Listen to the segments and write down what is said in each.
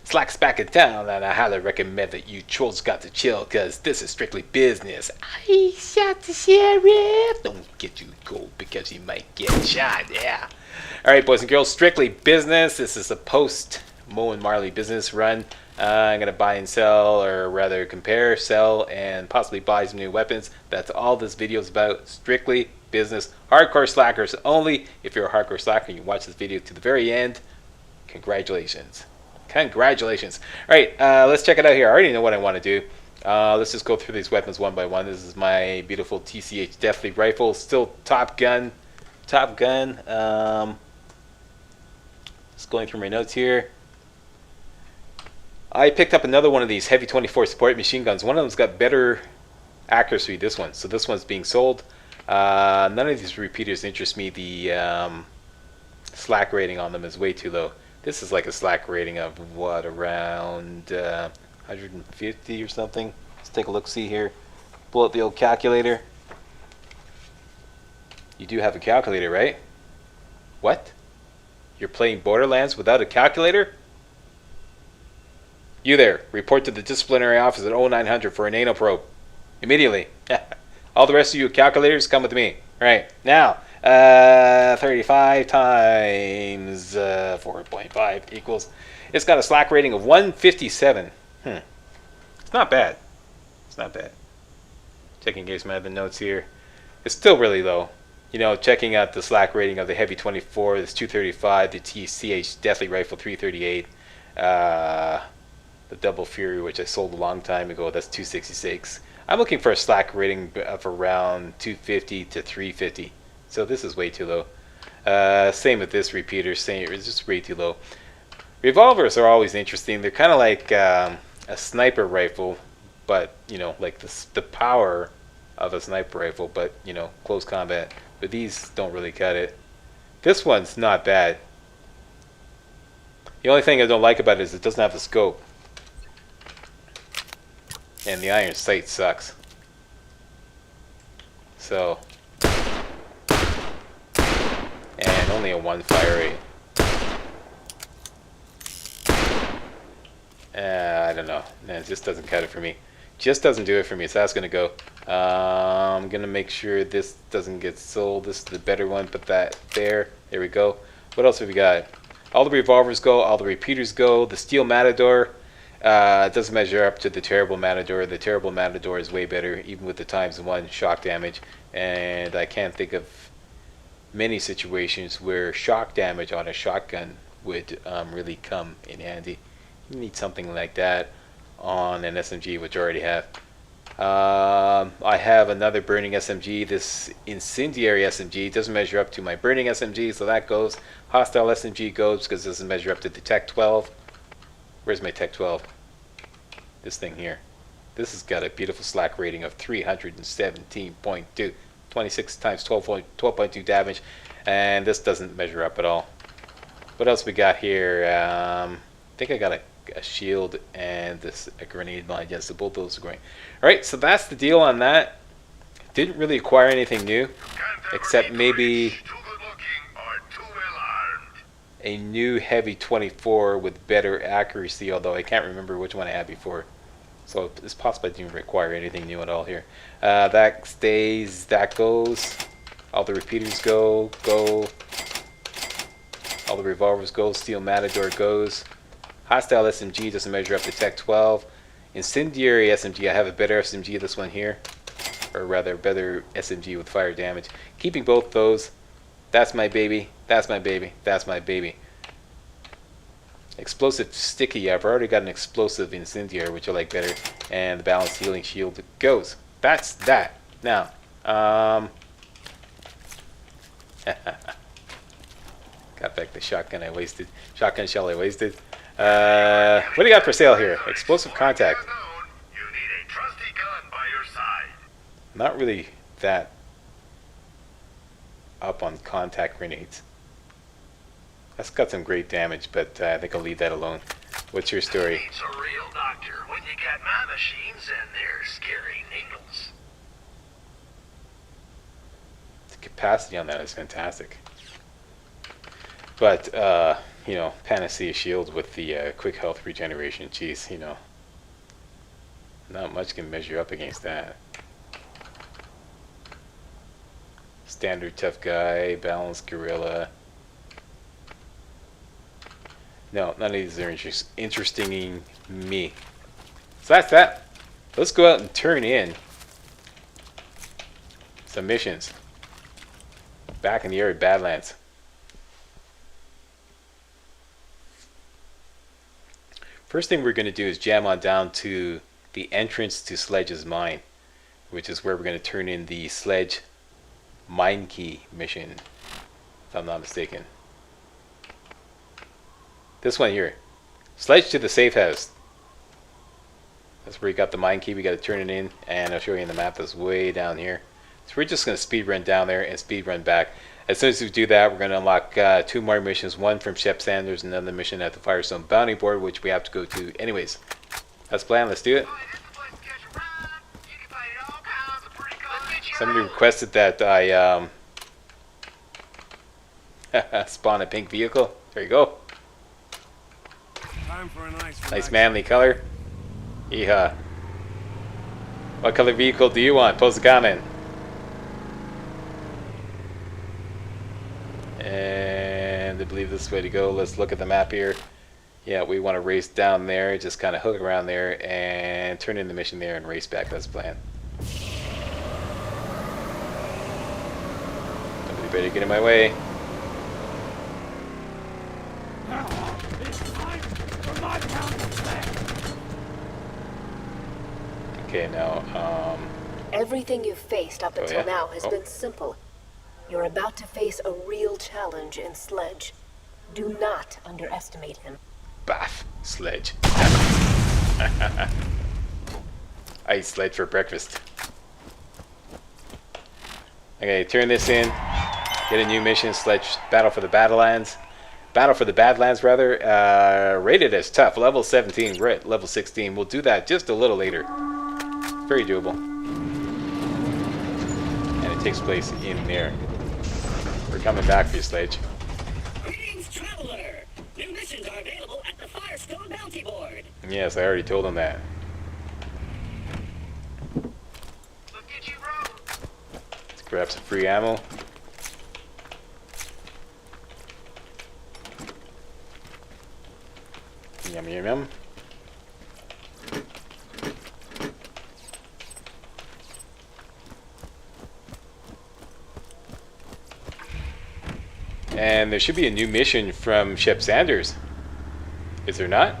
Slack's back in town, and I highly recommend that you trolls got to chill, cause this is strictly business. I shot the sheriff. Don't get you gold because you might get shot. Yeah. All right, boys and girls, strictly business. This is a post Mo and Marley business run. I'm gonna buy and sell, or rather compare, sell, and possibly buy some new weapons. That's all this video is about. Strictly business. Hardcore slackers only. If you're a hardcore slacker and you watch this video to the very end, congratulations. Congratulations. All right, let's check it out here. I already know what I want to do. Let's just go through these weapons one by one. This is my beautiful TCH Deathly Rifle. Still Top Gun. Top Gun. Just going through my notes here. I picked up another one of these heavy 24 support machine guns. One of them's got better accuracy, this one. So this one's being sold. None of these repeaters interest me. The slack rating on them is way too low. This is like a slack rating of what, around 150 or something. Let's take a look, see here. Pull up the old calculator. You do have a calculator, right? What? You're playing Borderlands without a calculator? You there, report to the disciplinary office at 0900 for an anal probe. Immediately. All the rest of you calculators, come with me. All right, now, 35 times 4.5 equals, it's got a slack rating of 157. It's not bad. It's not bad. Checking case my other notes here. It's still really low. You know, checking out the slack rating of the Heavy 24, this 235, the TCH Deathly Rifle 338, the Double Fury, which I sold a long time ago, that's 266. I'm looking for a slack rating of around 250 to 350. So this is way too low. Same with this repeater, it's just way too low. Revolvers are always interesting. They're kind of like a sniper rifle, but, you know, like the power of a sniper rifle, but, you know, close combat. But these don't really cut it. This one's not bad. The only thing I don't like about it is it doesn't have the scope. And the iron sight sucks. So, and only a 1 fire rate. I don't know. It just doesn't cut it for me. Just doesn't do it for me. So that's gonna go. I'm gonna make sure this doesn't get sold. This is the better one. Put that there. There we go. What else have we got? All the revolvers go. All the repeaters go. The Steel Matador. It doesn't measure up to the Terrible Matador. The Terrible Matador is way better, even with the ×1 shock damage. And I can't think of many situations where shock damage on a shotgun would really come in handy. You need something like that on an SMG, which I already have. I have another burning SMG. This incendiary SMG doesn't measure up to my burning SMG, so that goes. Hostile SMG goes because it doesn't measure up to the Tech 12. Where's my Tech 12? This thing here. This has got a beautiful slack rating of 317.2. 26 times 12.2 damage. And this doesn't measure up at all. What else we got here? I think I got a shield and a grenade line. Yes, so both those are going. Alright, so that's the deal on that. Didn't really acquire anything new. Except maybe a new heavy 24 with better accuracy, although I can't remember which one I had before. So it's possible I didn't require anything new at all here. That stays, that goes. All the repeaters go. All the revolvers go. Steel Matador goes. Hostile SMG doesn't measure up to Tech 12. Incendiary SMG, I have a better SMG, this one here. Or rather, better SMG with fire damage. Keeping both those. That's my baby. That's my baby. That's my baby. Explosive sticky. I've already got an explosive incendiary, which I like better. And the balanced healing shield goes. That's that. Now, got back the shotgun I wasted. Shotgun shell I wasted. What do you got for sale here? Explosive contact. Not really that up on contact grenades. That's got some great damage, but I think I'll leave that alone. What's your story? It's a real doctor when you got my machines and their scary needles. The capacity on that is fantastic. But you know, panacea shield with the quick health regeneration. Jeez, you know, not much can measure up against that. Standard tough guy, balanced gorilla. No, none of these are interesting me. So that's that. Let's go out and turn in some missions. Back in the Arid Badlands. First thing we're going to do is jam on down to the entrance to Sledge's mine, which is where we're going to turn in the Sledge mine key mission, if I'm not mistaken. This one here. Sledge to the safe house. That's where you got the mine key. We got to turn it in, and I'll show you in the map that's way down here. So we're just going to speed run down there and speed run back. As soon as we do that, we're going to unlock 2 more missions. One from Shep Sanders and another mission at the Firestone Bounty Board, which we have to go to anyways. That's the plan. Let's do it. Somebody requested that I spawn a pink vehicle. There you go. Time for a nice manly color. Yeehaw. What color vehicle do you want? Post a comment. And I believe this is the way to go. Let's look at the map here. Yeah, we want to race down there, just kind of hook around there and turn in the mission there and race back. That's the plan. Somebody better get in my way. Okay, now, Everything you've faced up until now has been simple. You're about to face a real challenge in Sledge. Do not underestimate him. Bath, Sledge. I eat Sledge for breakfast. Okay, turn this in. Get a new mission, Sledge Battle for the Badlands. Battle for the Badlands, rather. Rated as tough, level 17. We're at level 16. We'll do that just a little later. Very doable. And it takes place in there. We're coming back for you, Sledge. Greetings, traveler! New missions are available at the Firestone Bounty Board. Yes, I already told him that. Look at you, bro. Let's grab some free ammo. Yum, yum, yum. And there should be a new mission from Shep Sanders. Is there not?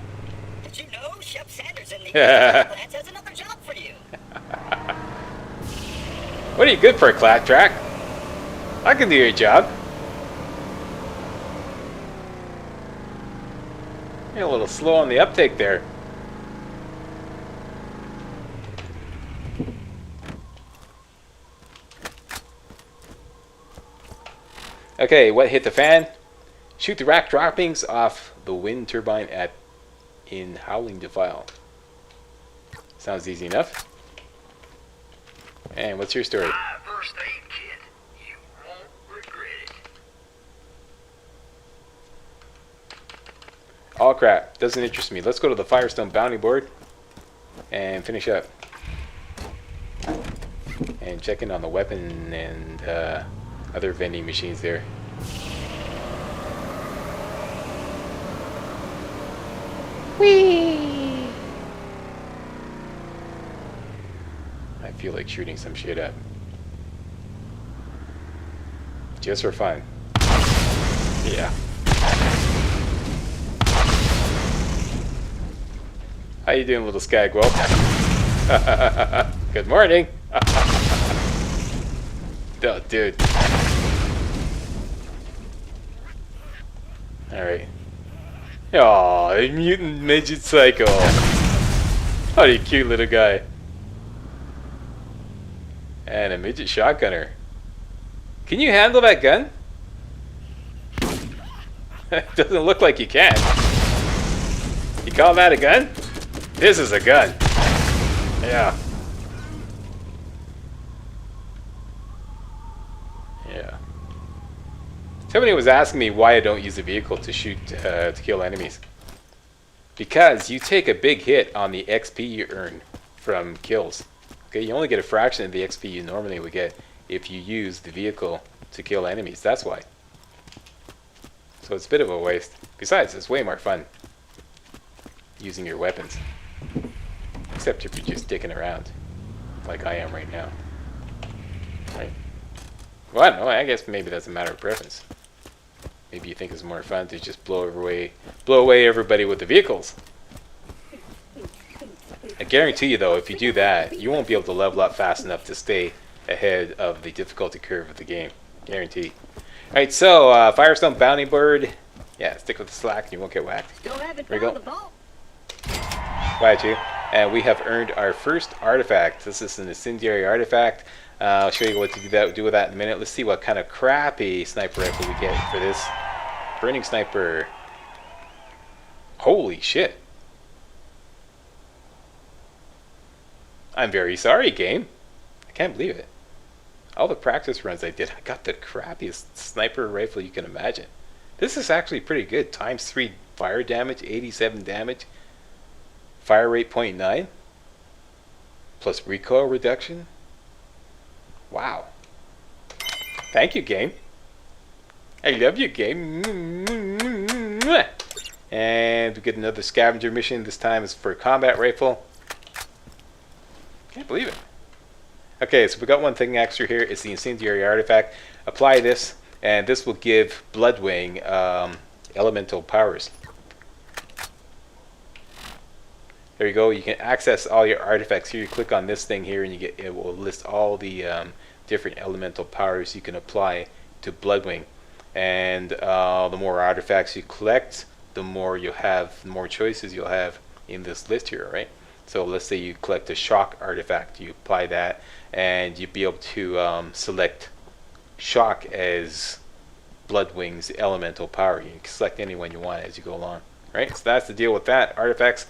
Did you know Shep Sanders in the Badlands has another job for you? What are you good for, Clat Track? I can do your job. You're a little slow on the uptake there. Okay, what hit the fan? Shoot the rack droppings off the wind turbine in Howling Defile. Sounds easy enough. And what's your story? My first aid kit. You won't regret it. Oh crap, doesn't interest me. Let's go to the Firestone Bounty Board and finish up. And check in on the weapon and other vending machines there. Whee! I feel like shooting some shit up. Just for fun. Yeah. How you doing, little skag whelp? Good morning. Oh, dude. Alright. Aw, mutant midget psycho. What a cute little guy. And a midget shotgunner. Can you handle that gun? Doesn't look like you can. You call that a gun? This is a gun. Yeah. Yeah. Somebody was asking me why I don't use the vehicle to shoot to kill enemies. Because you take a big hit on the XP you earn from kills. Okay, you only get a fraction of the XP you normally would get if you use the vehicle to kill enemies. That's why. So it's a bit of a waste. Besides, it's way more fun using your weapons. Except if you're just dicking around, like I am right now. Right? Well, I don't know. I guess maybe that's a matter of preference. Maybe you think it's more fun to just blow away everybody with the vehicles. I guarantee you, though, if you do that, you won't be able to level up fast enough to stay ahead of the difficulty curve of the game. Guarantee. All right, so Firestone Bounty Bird. Yeah, stick with the slack and you won't get whacked. Still haven't There we found go. the vault. Quiet you. And we have earned our first artifact. This is an incendiary artifact. I'll show you what to do with that in a minute. Let's see what kind of crappy sniper rifle we get for this. Burning sniper. Holy shit. I'm very sorry, game. I can't believe it. All the practice runs I did, I got the crappiest sniper rifle you can imagine. This is actually pretty good. ×3 fire damage, 87 damage. Fire rate 0.9. Plus recoil reduction. Wow. Thank you, game. I love you, game. And we get another scavenger mission. This time is for a combat rifle. Can't believe it. Okay, so we got one thing extra here. It's the incendiary artifact. Apply this, and this will give Bloodwing elemental powers. There you go. You can access all your artifacts here. You click on this thing here, and it will list all the different elemental powers you can apply to Bloodwing. And the more artifacts you collect, the more you'll have, the more choices you'll have in this list here, right? So let's say you collect a shock artifact, you apply that, and you'll be able to select shock as Bloodwing's elemental power. You can select any one you want as you go along, right? So that's the deal with that. Artifacts.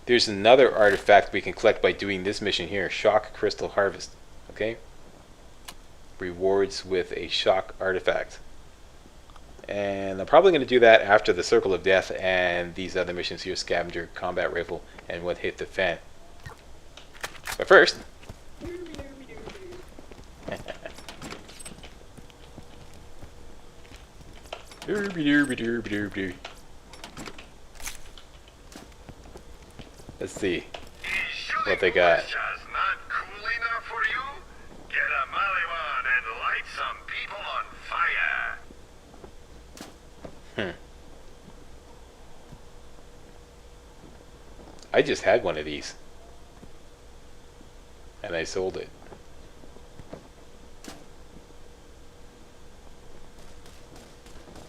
There's another artifact we can collect by doing this mission here, Shock Crystal Harvest. Okay? Rewards with a shock artifact. And I'm probably going to do that after the Circle of Death and these other missions here, Scavenger, Combat Rifle, and What Hit the Fan. But first... Let's see what they got. Not cool enough for you? Get a Maliwan and light some people on fire. I just had one of these. And I sold it.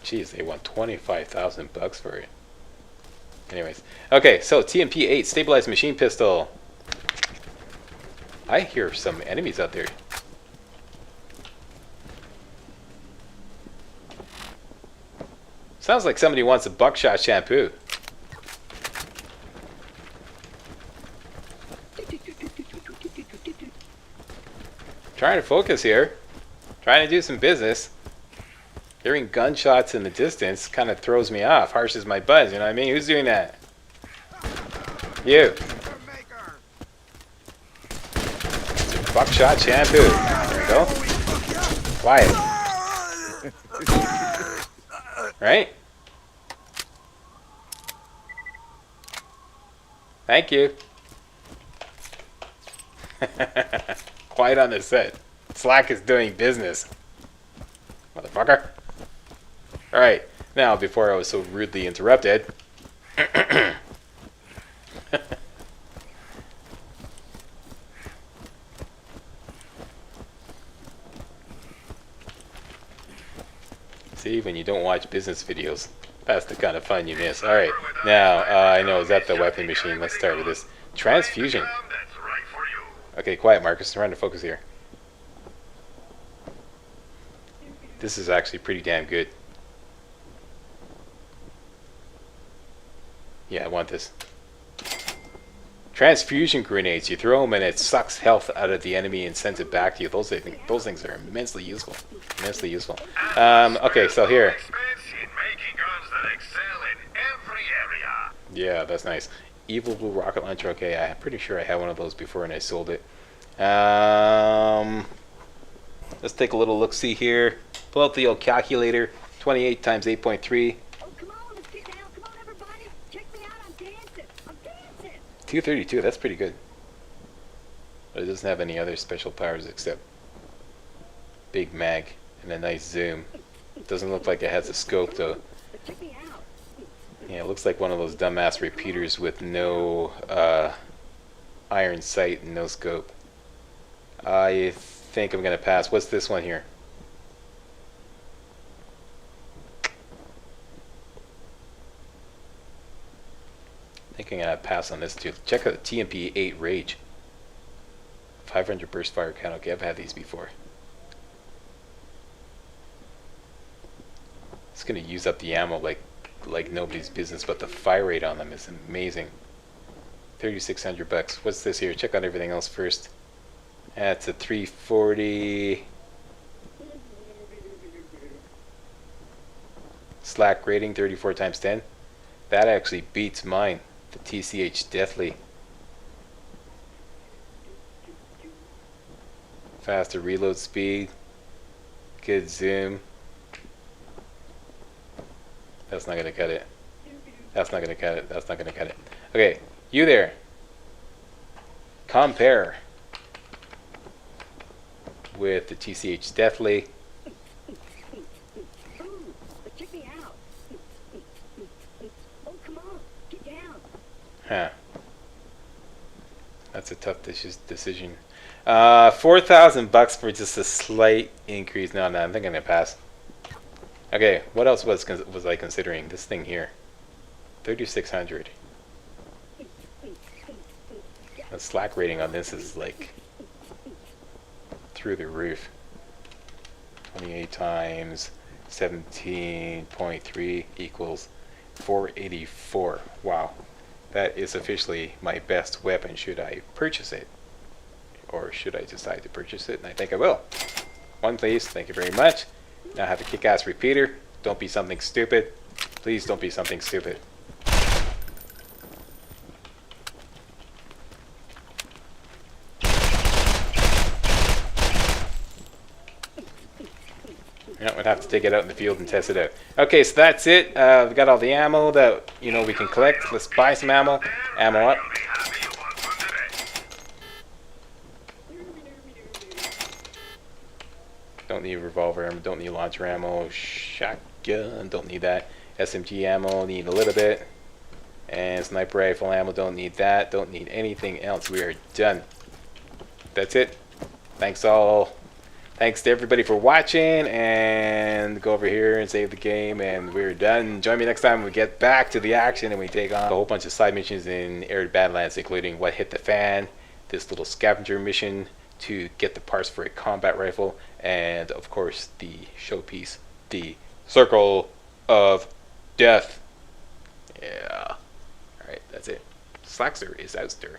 Jeez, they want 25,000 bucks for it. Anyways, okay, so TMP-8 stabilized machine pistol. I hear some enemies out there. Sounds like somebody wants a buckshot shampoo. Trying to focus here. Trying to do some business. Hearing gunshots in the distance kind of throws me off, harshes my buzz, you know what I mean? Who's doing that? You. Buckshot shampoo. There we go. Quiet. Right? Thank you. Quiet on the set. Slack is doing business. Motherfucker. Alright, now before I was so rudely interrupted. See, when you don't watch business videos, that's the kind of fun you miss. Alright, now, I know, is that the weapon machine? Let's start with this. Transfusion. That's right for you. Okay, quiet, Marcus. I'm trying to focus here. This is actually pretty damn good. Yeah, I want this. Transfusion grenades. You throw them and it sucks health out of the enemy and sends it back to you. Those things are immensely useful. Immensely useful. Okay, so here. Making guns that excel in every area. Yeah, that's nice. Evil Blue Rocket Launcher. Okay, I'm pretty sure I had one of those before and I sold it. Let's take a little look-see here. Pull out the old calculator. 28 times 8.3. Oh, come on, let's get down. Come on, everybody. Check me out. I'm dancing. I'm dancing. 232. That's pretty good. But it doesn't have any other special powers except big mag and a nice zoom. It doesn't look like it has a scope though. Check me out. Yeah, it looks like one of those dumbass repeaters with no iron sight and no scope. I think I'm gonna pass. What's this one here? I think I'm gonna pass on this too. Check out the TMP-8 Rage. 500 burst fire count. Okay, I've had these before. It's gonna use up the ammo like nobody's business, but the fire rate on them is amazing. 3,600 bucks. What's this here? Check out everything else first. That's a 340. Slack rating 34 times 10. That actually beats mine. The TCH Deathly. Faster reload speed. Good zoom. That's not gonna cut it. That's not gonna cut it. That's not gonna cut it. Okay, you there. Compare with the TCH Deathly. Check me out. Oh, come on. Get down. Huh. That's a tough decision. 4,000 bucks for just a slight increase. No, I think I'm gonna pass. Okay, what else was I considering? This thing here, 3,600. The slack rating on this is like through the roof. 28 times 17.3 equals 484. Wow, that is officially my best weapon. Should I purchase it, or should I decide to purchase it? And I think I will. One, please. Thank you very much. Now I have a kick-ass repeater. Don't be something stupid. Please don't be something stupid. Yeah, we'd have to take it out in the field and test it out. Okay, so that's it. We've got all the ammo that we can collect. Let's buy some ammo. Ammo up. Don't need revolver ammo, don't need launcher ammo, shotgun, don't need that. SMG ammo, need a little bit. And sniper rifle ammo, don't need that. Don't need anything else. We are done. That's it. Thanks all. Thanks to everybody for watching, and go over here and save the game, and we're done. Join me next time when we get back to the action and we take on a whole bunch of side missions in Arid Badlands, including What Hit the Fan, this little scavenger mission to get the parts for a combat rifle, and of course the showpiece, the Circle of Death. Yeah. Alright, that's it. Slackster is out there.